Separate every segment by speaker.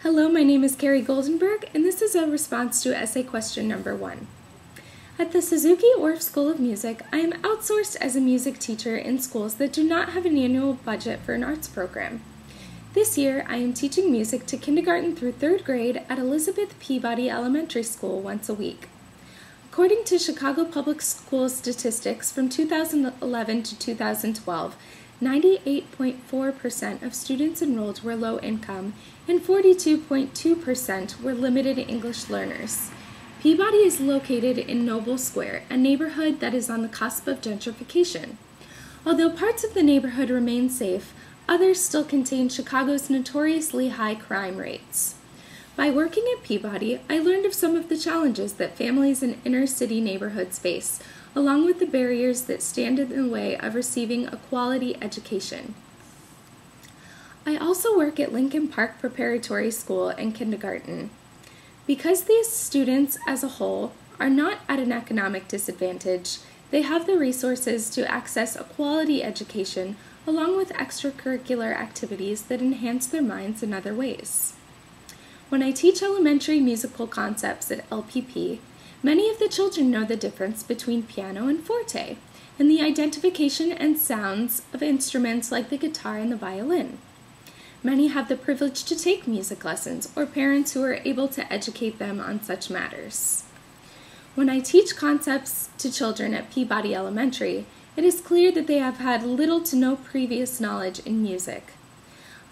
Speaker 1: Hello, my name is Carey Goldenberg, and this is a response to essay question number 1. At the Suzuki Orff School of Music, I am outsourced as a music teacher in schools that do not have an annual budget for an arts program. This year, I am teaching music to kindergarten through 3rd grade at Elizabeth Peabody Elementary School once a week. According to Chicago Public Schools statistics from 2011 to 2012, 98.4% of students enrolled were low income and 42.2% were limited English learners. Peabody is located in Noble Square, a neighborhood that is on the cusp of gentrification. Although parts of the neighborhood remain safe, others still contain Chicago's notoriously high crime rates. By working at Peabody, I learned of some of the challenges that families in inner-city neighborhoods face, along with the barriers that stand in the way of receiving a quality education. I also work at Lincoln Park Preparatory School and kindergarten. Because these students as a whole are not at an economic disadvantage, they have the resources to access a quality education along with extracurricular activities that enhance their minds in other ways. When I teach elementary musical concepts at LPP, many of the children know the difference between piano and forte, and the identification and sounds of instruments like the guitar and the violin. Many have the privilege to take music lessons, or parents who are able to educate them on such matters. When I teach concepts to children at Peabody Elementary, it is clear that they have had little to no previous knowledge in music.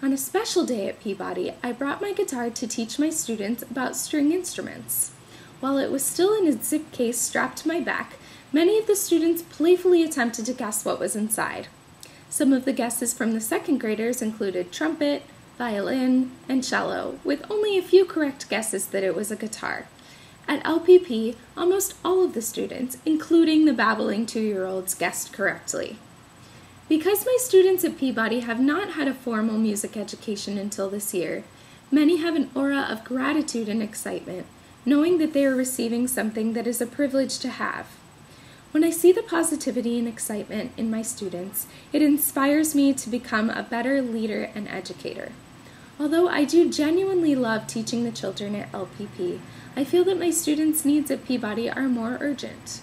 Speaker 1: On a special day at Peabody, I brought my guitar to teach my students about string instruments. While it was still in a zip case strapped to my back, many of the students playfully attempted to guess what was inside. Some of the guesses from the 2nd graders included trumpet, violin, and cello, with only a few correct guesses that it was a guitar. At LPP, almost all of the students, including the babbling 2-year-olds, guessed correctly. Because my students at Peabody have not had a formal music education until this year, many have an aura of gratitude and excitement, knowing that they are receiving something that is a privilege to have. When I see the positivity and excitement in my students, it inspires me to become a better leader and educator. Although I do genuinely love teaching the children at LPP, I feel that my students' needs at Peabody are more urgent.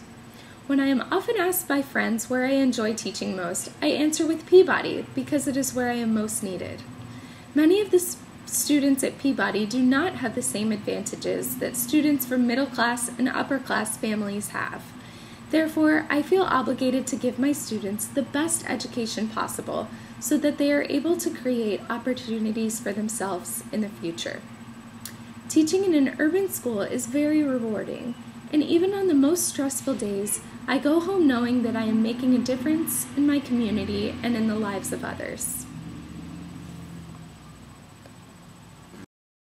Speaker 1: When I am often asked by friends where I enjoy teaching most, I answer with Peabody because it is where I am most needed. Many of the students at Peabody do not have the same advantages that students from middle-class and upper-class families have. Therefore, I feel obligated to give my students the best education possible so that they are able to create opportunities for themselves in the future. Teaching in an urban school is very rewarding, and even on the most stressful days, I go home knowing that I am making a difference in my community and in the lives of others.